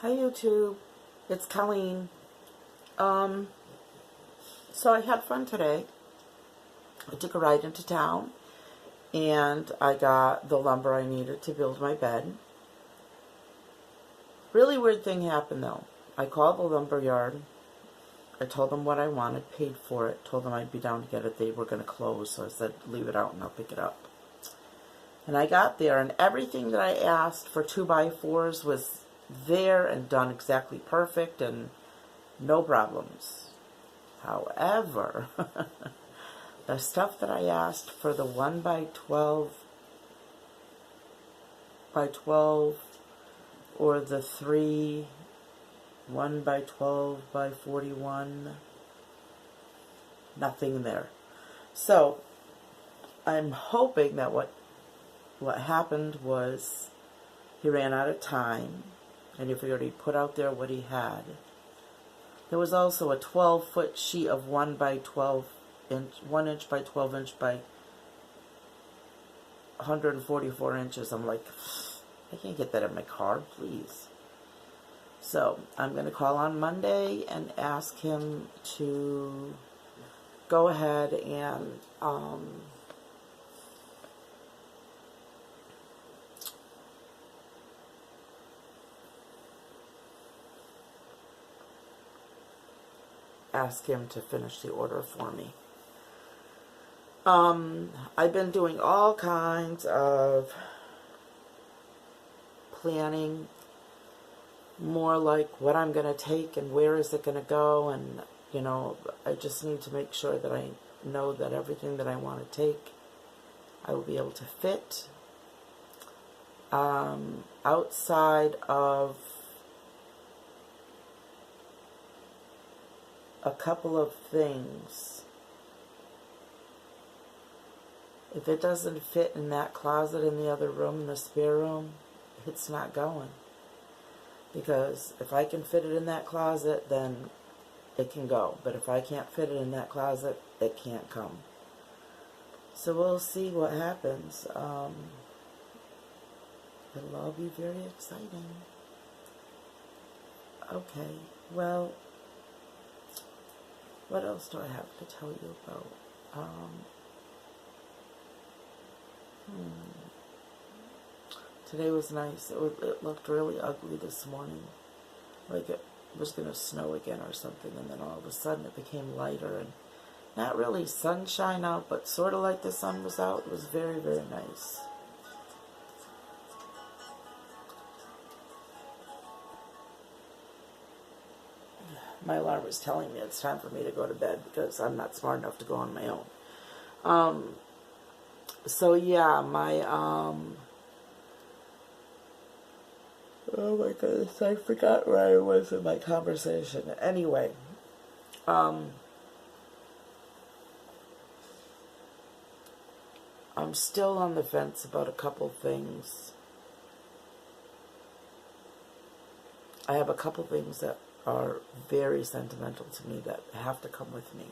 Hi YouTube, it's Colleen. Um, so I had fun today. I took a ride into town and I got the lumber I needed to build my bed. Really weird thing happened though. I called the lumber yard. I told them what I wanted, paid for it, told them I'd be down to get it. They were going to close, so I said leave it out and I'll pick it up. And I got there and everything that I asked for 2x4s was there and done exactly perfect and no problems. However, the stuff that I asked for the 1x12 or the 1x12x41, nothing there. So I'm hoping that what happened was he ran out of time and he figured he'd put out there what he had. There was also a 12-foot sheet of 1 inch by 12 inch by 144 inches. I'm like, I can't get that in my car, please. So I'm going to call on Monday and ask him to go ahead and ask him to finish the order for me. I've been doing all kinds of planning, more like what I'm going to take and where is it going to go, and you know, I just need to make sure that I know that everything that I want to take I will be able to fit. Outside of a couple of things, if it doesn't fit in that closet in the other room, in the spare room, it's not going. Because if I can fit it in that closet, then it can go. But if I can't fit it in that closet, it can't come. So we'll see what happens. It'll all be very exciting. Okay, well, what else do I have to tell you about? Today was nice. It looked really ugly this morning. Like it was going to snow again or something. And then all of a sudden it became lighter. And not really sunshine out, but sort of like the sun was out. It was very, very nice. My alarm was telling me it's time for me to go to bed because I'm not smart enough to go on my own. So yeah, my, oh my goodness, I forgot where I was in my conversation. Anyway, I'm still on the fence about a couple things. I have a couple things that are very sentimental to me that have to come with me.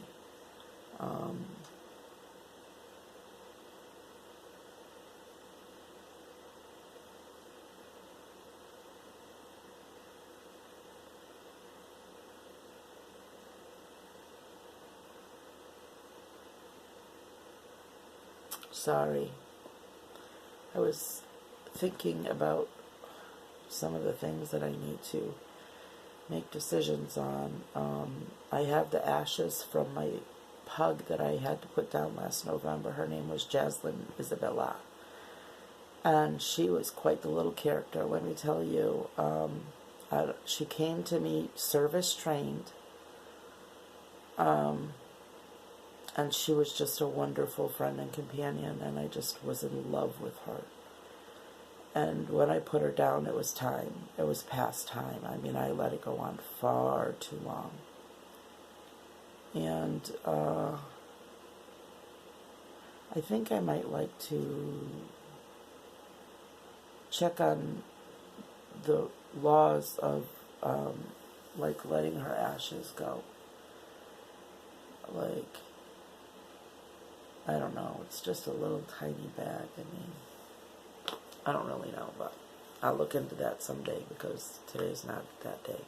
Sorry. I was thinking about some of the things that I need to make decisions on. I have the ashes from my pug that I had to put down last November. Her name was Jaslyn Isabella. And she was quite the little character, let me tell you. She came to me service trained. And she was just a wonderful friend and companion, and I just was in love with her. And when I put her down, it was time. It was past time. I mean, I let it go on far too long. And I think I might like to check on the laws of, like, letting her ashes go. Like, I don't know, it's just a little tiny bag. I mean, I don't really know, but I'll look into that someday because today's not that day.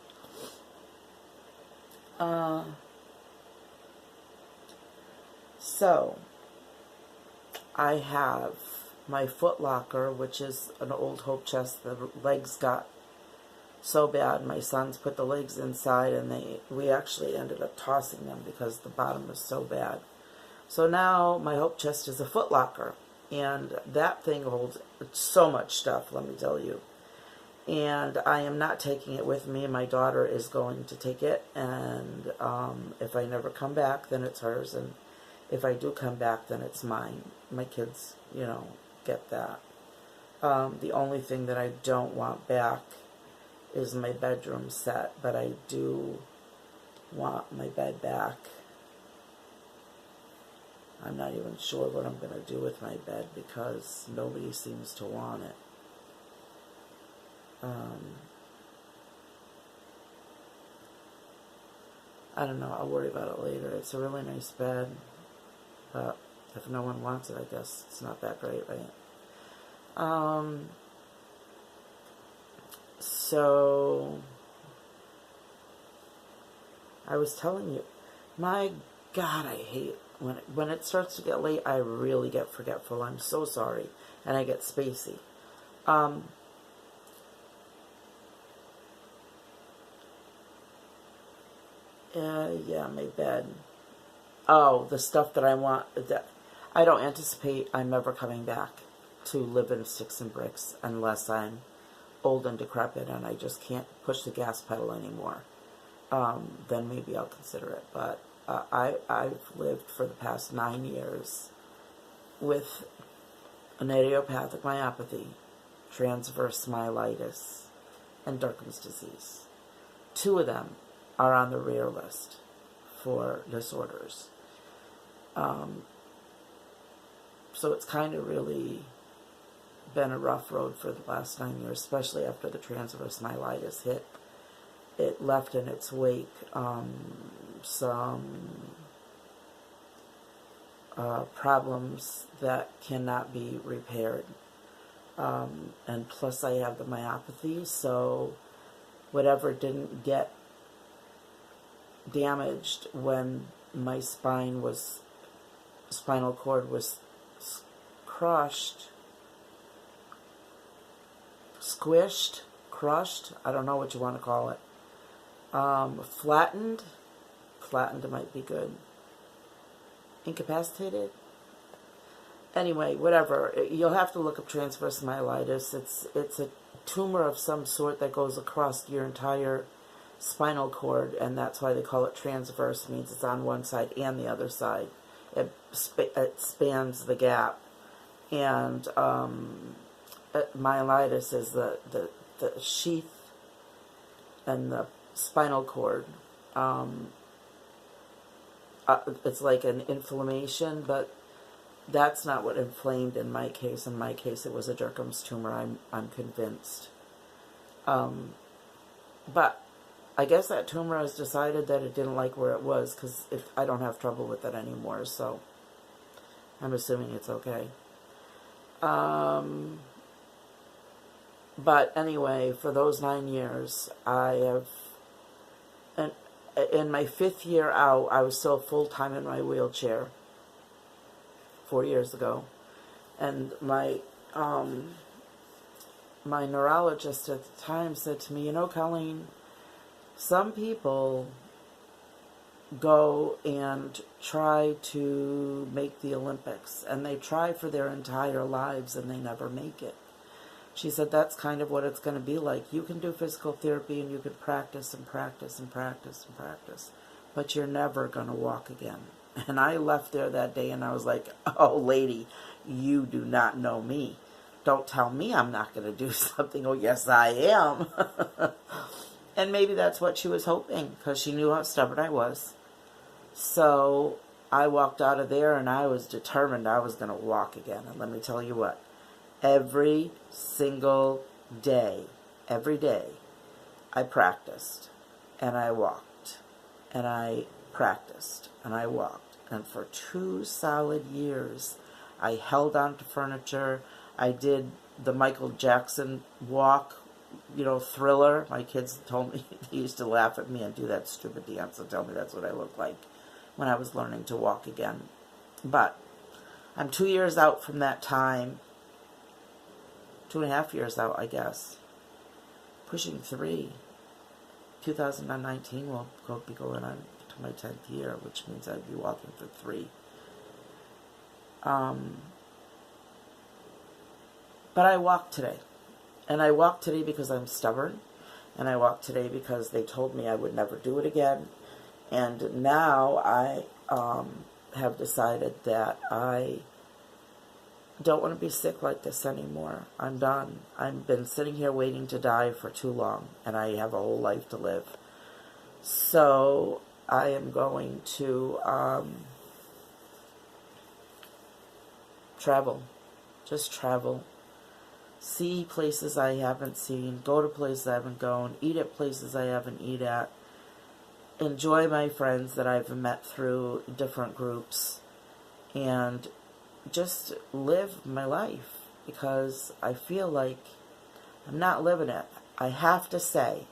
So, I have my Foot Locker, which is an old Hope chest. The legs got so bad. My sons put the legs inside, and we actually ended up tossing them because the bottom was so bad. So now my Hope chest is a Foot Locker, and that thing holds so much stuff, let me tell you. And I am not taking it with me. My daughter is going to take it, and if I never come back, then it's hers, and if I do come back, then it's mine. My kids, get that. The only thing that I don't want back is my bedroom set, but I do want my bed back. I'm not even sure what I'm going to do with my bed because nobody seems to want it. I don't know. I'll worry about it later. It's a really nice bed, but if no one wants it, I guess it's not that great, right? So I was telling you, my God, I hate when it starts to get late. I really get forgetful. I'm so sorry, and I get spacey. Yeah, my bed. Oh, the stuff that I want. That I don't anticipate I'm ever coming back to live in sticks and bricks unless I'm old and decrepit and I just can't push the gas pedal anymore. Then maybe I'll consider it. But I've lived for the past 9 years with an idiopathic myopathy, transverse myelitis, and Derkham's disease. 2 of them are on the rare list for disorders. So it's kind of really been a rough road for the last 9 years, especially after the transverse myelitis hit. It left in its wake some problems that cannot be repaired. And plus I have the myopathy, so whatever didn't get damaged when my spinal cord was crushed, squished, crushed, I don't know what you want to call it, flattened might be good, incapacitated, anyway, whatever, you'll have to look up transverse myelitis. It's a tumor of some sort that goes across your entire spinal cord, and that's why they call it transverse. Means it's on one side and the other side. It spans the gap, and myelitis is the sheath and the spinal cord. It's like an inflammation, but that's not what inflamed in my case. In my case, it was a Derkham's tumor. I'm convinced. But I guess that tumor has decided that it didn't like where it was, because I don't have trouble with it anymore, so I'm assuming it's okay. But anyway, for those 9 years, I have, and in my 5th year out, I was still full-time in my wheelchair 4 years ago, and my neurologist at the time said to me, Colleen, some people go and try to make the Olympics, and they try for their entire lives and they never make it. She said that's kind of what it's going to be like. You can do physical therapy and you can practice and practice and practice and practice, but you're never going to walk again. And I left there that day and I was like, oh, lady, you do not know me. Don't tell me I'm not going to do something. Oh, yes, I am. And maybe that's what she was hoping, because she knew how stubborn I was. So I walked out of there and I was determined I was going to walk again. And let me tell you what, every single day, every day, I practiced and I walked and I practiced and I walked. And for 2 solid years, I held on to furniture. I did the Michael Jackson walk, Thriller. My kids told me, they used to laugh at me and do that stupid dance and tell me that's what I look like when I was learning to walk again. But I'm 2 years out from that time. 2.5 years out, I guess. Pushing 3. 2019 will be going on to my 10th year, which means I'd be walking for 3. But I walked today. And I walked today because I'm stubborn. And I walked today because they told me I would never do it again. And now I have decided that I don't want to be sick like this anymore. I'm done. I've been sitting here waiting to die for too long, and I have a whole life to live. So I am going to travel. Just travel. See places I haven't seen. Go to places I haven't gone. Eat at places I haven't eaten at. Enjoy my friends that I've met through different groups. And just live my life, because I feel like I'm not living it. I have to say,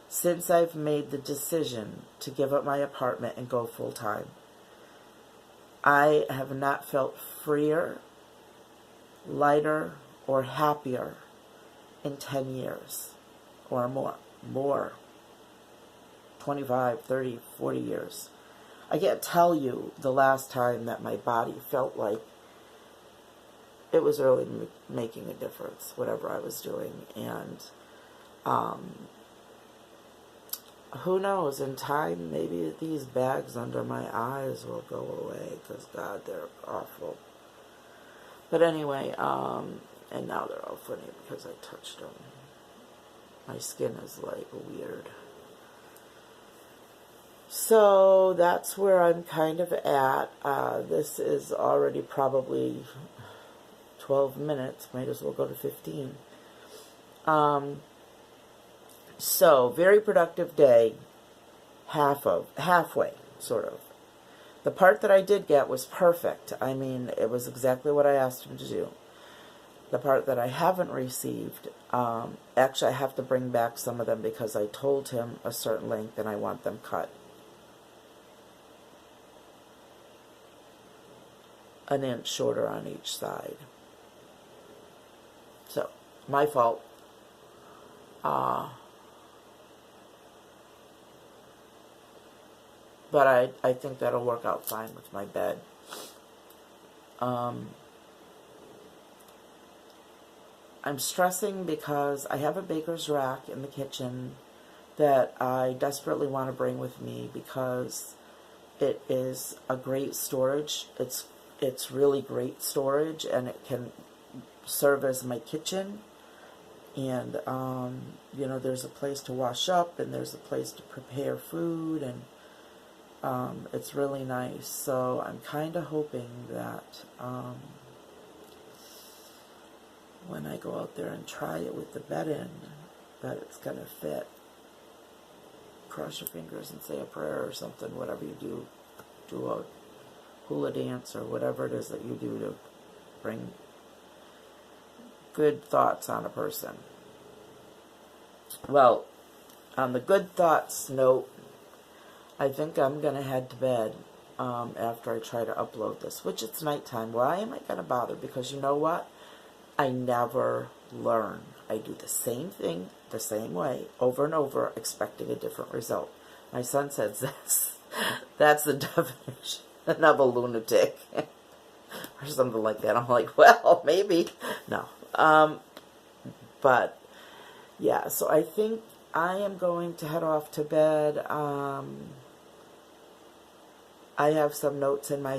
since I've made the decision to give up my apartment and go full time, I have not felt freer, lighter, or happier in 10 years or more, 25, 30, 40 years. I can't tell you the last time that my body felt like it was really making a difference, whatever I was doing. And who knows, in time, maybe these bags under my eyes will go away, because, God, they're awful. But anyway, and now they're all funny because I touched them. My skin is, like, weird. So that's where I'm kind of at. This is already probably 12 minutes, might as well go to 15. So, very productive day, halfway, sort of. The part that I did get was perfect. I mean, it was exactly what I asked him to do. The part that I haven't received, actually I have to bring back some of them because I told him a certain length and I want them cut. An inch shorter on each side. So, my fault. But I think that'll work out fine with my bed. I'm stressing because I have a baker's rack in the kitchen that I desperately want to bring with me because it is a great storage. It's really great storage, and it can serve as my kitchen. And, there's a place to wash up, and there's a place to prepare food, and it's really nice. So I'm kind of hoping that when I go out there and try it with the bed in, that it's going to fit. Cross your fingers and say a prayer or something, whatever you do. Do a hula dance or whatever it is that you do to bring good thoughts on a person. Well, on the good thoughts note, I think I'm going to head to bed after I try to upload this, which it's nighttime. Why am I going to bother? Because you know what? I never learn. I do the same thing the same way over and over, expecting a different result. My son says that's the definition of a lunatic or something like that. I'm like, well, maybe. No. But, yeah, so I think I am going to head off to bed. I have some notes in my